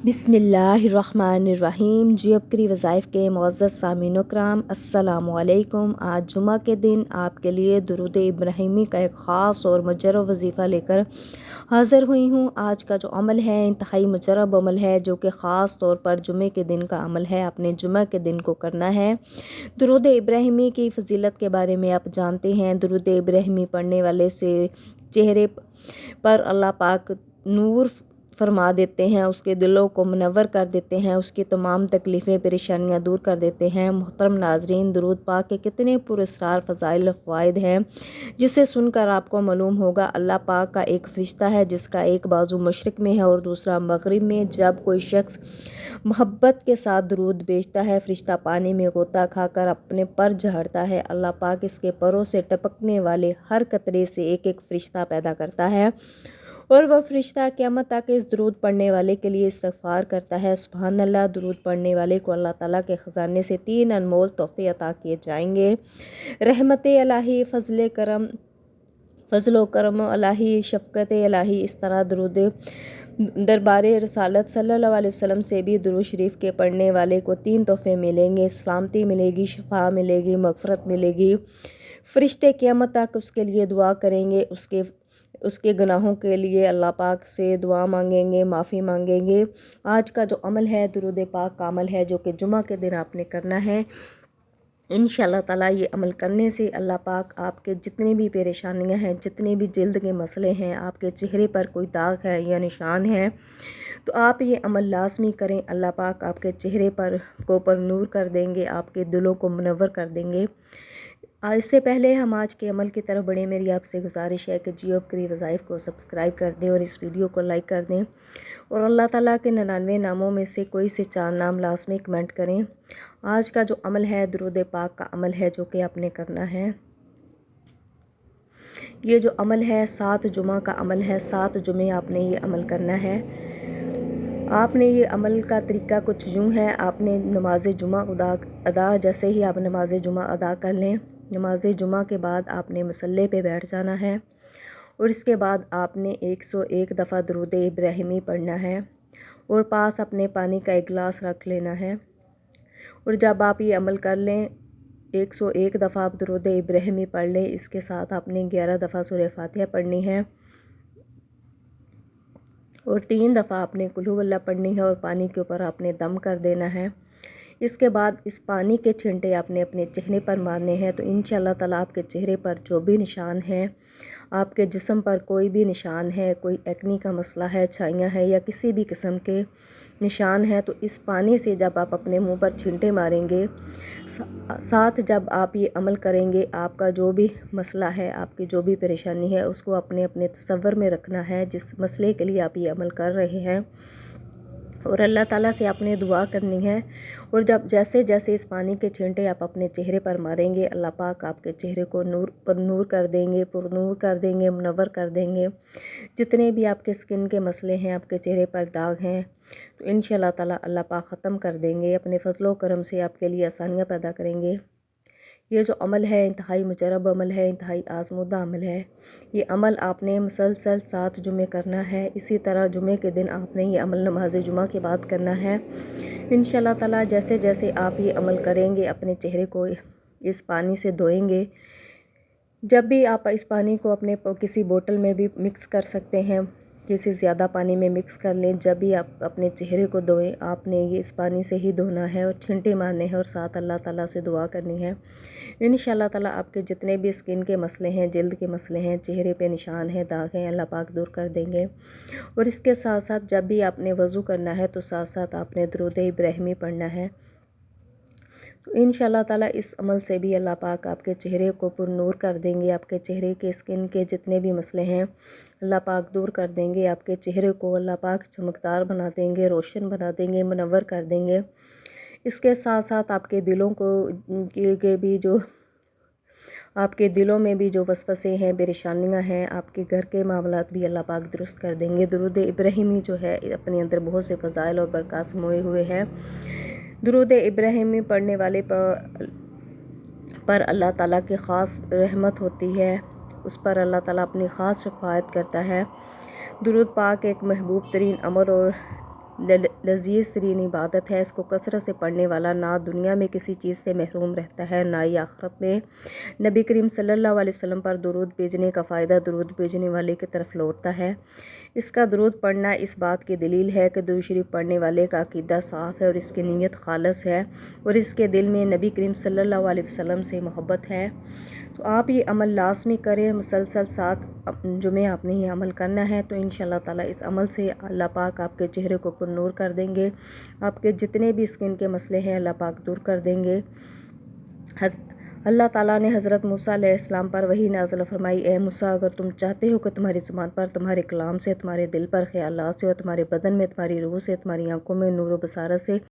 बिस्मिल्लाहिर्रहमानिर्रहीम। जियोबकरी वज़ाइफ के मुअज़्ज़ज़ सामीन कराम, अस्सलामु अलैकुम। आज जुमा के दिन आपके लिए दुरूद इब्राहिमी का एक ख़ास और मुजर्रब वजीफ़ा लेकर हाज़िर हुई हूँ। आज का जो अमल है इंतहाई मुजर्रब अमल है, जो कि ख़ास तौर पर जुमे के दिन का अमल है। आपने जुमा के दिन को करना है। दुरूद इब्राहिमी की फ़जीलत के बारे में आप जानते हैं। दुरूद इब्राहिमी पढ़ने वाले से चेहरे पर अल्लाह पाक नूर फरमा देते हैं, उसके दिलों को मुनव्वर कर देते हैं, उसकी तमाम तकलीफ़ें परेशानियां दूर कर देते हैं। मोहतरम नाजरीन, दुरूद पाक के कितने पुरस्कार फ़ज़ाइल फ़वाइद हैं, जिसे सुनकर आपको मालूम होगा अल्लाह पाक का एक फ़रिश्ता है जिसका एक बाजू मशरिक़ में है और दूसरा मग़रिब में। जब कोई शख्स मोहब्बत के साथ दुरूद भेजता है, फ़रिश्ता पानी में गोता खाकर अपने पर झड़ता है। अल्लाह पाक इसके परों से टपकने वाले हर कतरे से एक एक फ़रिश्ता पैदा करता है और वह फ़रिश्ता क़यामत तक इस दुरूद पढ़ने वाले के लिए इस्तग़फ़ार करता है। सुभान अल्लाह। दुरूद पढ़ने वाले को अल्लाह ताला के ख़जाने से 3 अनमोल तोहफ़े अता किए जाएंगे। रहमत इलाही, फ़ज़्ल व करम इलाही, शफ़क़त इलाही। इस तरह दुरूद दरबार रसालत सल्लल्लाहु अलैहि वसल्लम से भी दुरूद शरीफ के पढ़ने वाले को 3 तोहफ़े मिलेंगे। सलामती मिलेगी, शफ़ा मिलेगी, मग़फ़रत मिलेगी। फ़रिश्ते क़यामत तक उसके लिए दुआ करेंगे, उसके गुनाहों के लिए अल्लाह पाक से दुआ मांगेंगे, माफ़ी मांगेंगे। आज का जो अमल है दुरूद पाक का अमल है, जो कि जुमा के दिन आपने करना है। इंशाअल्लाह ताला ये अमल करने से अल्लाह पाक आपके जितनी भी परेशानियां हैं, जितने भी जल्द के मसले हैं, आपके चेहरे पर कोई दाग है या निशान है, तो आप ये अमल लाजमी करें। अल्लाह पाक आपके चेहरे पर नूर कर देंगे, आपके दिलों को मुनव्वर कर देंगे। इससे पहले हम आज के अमल की तरफ बढ़े, मेरी आपसे गुजारिश है कि जियोबकरी वज़ाइफ को सब्सक्राइब कर दें और इस वीडियो को लाइक कर दें और अल्लाह ताला के 99 नामों में से कोई से 4 नाम लाज़मी कमेंट करें। आज का जो अमल है दुरूद पाक का अमल है, जो कि आपने करना है। ये जो अमल है 7 जुमा का अमल है। 7 जुमे आपने ये अमल करना है। आपने ये अमल का तरीका कुछ यूँ है। आपने नमाज जुमा अदा जैसे ही आप नमाज जुमा अदा कर लें, नमाज जुमा के बाद आपने मसल्ले पे बैठ जाना है और इसके बाद आपने 101 दफ़ा दुरूद इब्राहिमी पढ़ना है और पास अपने पानी का एक गिलास रख लेना है। और जब आप ये अमल कर लें, 101 दफ़ा आप दुरूद इब्राहिमी पढ़ लें, इसके साथ आपने 11 दफ़ा सूरह फातिहा पढ़नी है और 3 दफ़ा आपने कुल हु वल्लाह पढ़नी है और पानी के ऊपर आपने दम कर देना है। इसके बाद इस पानी के छिंटे आपने अपने चेहरे पर मारने हैं। तो इंशाअल्लाह ताला आपके चेहरे पर जो भी निशान हैं, आपके जिस्म पर कोई भी निशान है, कोई एक्नी का मसला है, छाइयाँ हैं या किसी भी किस्म के निशान हैं, तो इस पानी से जब आप अपने मुंह पर छिंटे मारेंगे, साथ जब आप ये अमल करेंगे, आपका जो भी मसला है, आपकी जो भी परेशानी है, उसको अपने अपने तसव्वुर में रखना है जिस मसले के लिए आप ये अमल कर रहे हैं, और अल्लाह ताला से आपने दुआ करनी है। और जब जैसे जैसे इस पानी के छींटे आप अपने चेहरे पर मारेंगे, अल्लाह पाक आपके चेहरे को नूर कर देंगे, पुरनूर कर देंगे, मुनव्वर कर देंगे। जितने भी आपके स्किन के मसले हैं, आपके चेहरे पर दाग हैं, तो इंशाअल्लाह ताला अल्लाह पाक ख़त्म कर देंगे। अपने फजलो करम से आपके लिए आसानियाँ पैदा करेंगे। ये जो अमल है इंतहाई मुजर्रब अमल है, इंतहाई आज़मूदा अमल है। ये अमल आपने मुसलसल 7 जुमे करना है। इसी तरह जुमे के दिन आपने ये अमल नमाज जुमा के बाद करना है। इंशाअल्लाह ताला जैसे जैसे आप ये अमल करेंगे, अपने चेहरे को इस पानी से धोएंगे। जब भी आप इस पानी को अपने किसी बोतल में भी मिक्स कर सकते हैं, किसी ज़्यादा पानी में मिक्स कर लें। जब भी आप अपने चेहरे को धोएं, आपने ये इस पानी से ही धोना है और छींटे मारने हैं और साथ अल्लाह ताला से दुआ करनी है। इंशाअल्लाह ताला आपके जितने भी स्किन के मसले हैं, जल्द के मसले हैं, चेहरे पे निशान हैं, दाग हैं, अल्लाह पाक दूर कर देंगे। और इसके साथ साथ जब भी आपने वज़ू करना है, तो साथ साथ आपने दुरूद इब्राहिमी पढ़ना है। तो इंशाअल्लाह ताला इस अमल से भी अल्लाह पाक आपके चेहरे को पुरनूर कर देंगे। आपके चेहरे के स्किन के जितने भी मसले हैं अल्लाह पाक दूर कर देंगे। आपके चेहरे को अल्लाह पाक चमकदार बना देंगे, रोशन बना देंगे, मुनव्वर कर देंगे। इसके साथ साथ आपके दिलों को के भी जो आपके दिलों में भी जो वसवसे हैं, परेशानियाँ हैं, आपके घर के मामलात भी अल्लाह पाक दुरुस्त कर देंगे। दुरूद इब्राहिमी जो है अपने अंदर बहुत से फ़ज़ाइल और बरक़ात समोए हुए हैं। दुरूद इब्राहिमी पढ़ने वाले पर अल्लाह ताला की ख़ास रहमत होती है, उस पर अल्लाह ताला अपनी ख़ास शफ़ाअत करता है। दुरूद पाक एक महबूब तरीन अमल और لذیذ ترین عبادت ہے۔ اس کو کثرت سے پڑھنے والا نہ دنیا میں کسی چیز سے محروم رہتا ہے، نہ ہی آخرت میں۔ نبی کریم صلی اللہ علیہ وسلم پر درود بھیجنے کا فائدہ درود بھیجنے والے کی طرف لوٹتا ہے۔ اس کا درود پڑھنا اس بات کی دلیل ہے کہ درود شریف پڑھنے والے کا عقیدہ صاف ہے اور اس کی نیت خالص ہے اور اس کے دل میں نبی کریم صلی اللہ علیہ وسلم سے محبت ہے۔ تو آپ یہ عمل لازمی کریں، مسلسل 7 جمعے آپ نے یہ عمل کرنا ہے، تو انشاءاللہ تعالیٰ اس عمل سے اللہ پاک آپ کے چہرے کو پر نور کر دیں گے، آپ کے جتنے بھی اسکن کے مسئلے ہیں اللہ پاک دور کر دیں گے۔ اللہ تعالیٰ نے حضرت موسیٰ علیہ السلام پر وحی نازل فرمائی، اے موسیٰ اگر تم چاہتے ہو کہ تمہاری زبان پر، تمہارے کلام سے، تمہارے دل پر خیالات سے اور تمہارے بدن میں، تمہاری روح سے، تمہاری آنکھوں میں نور و بصارت سے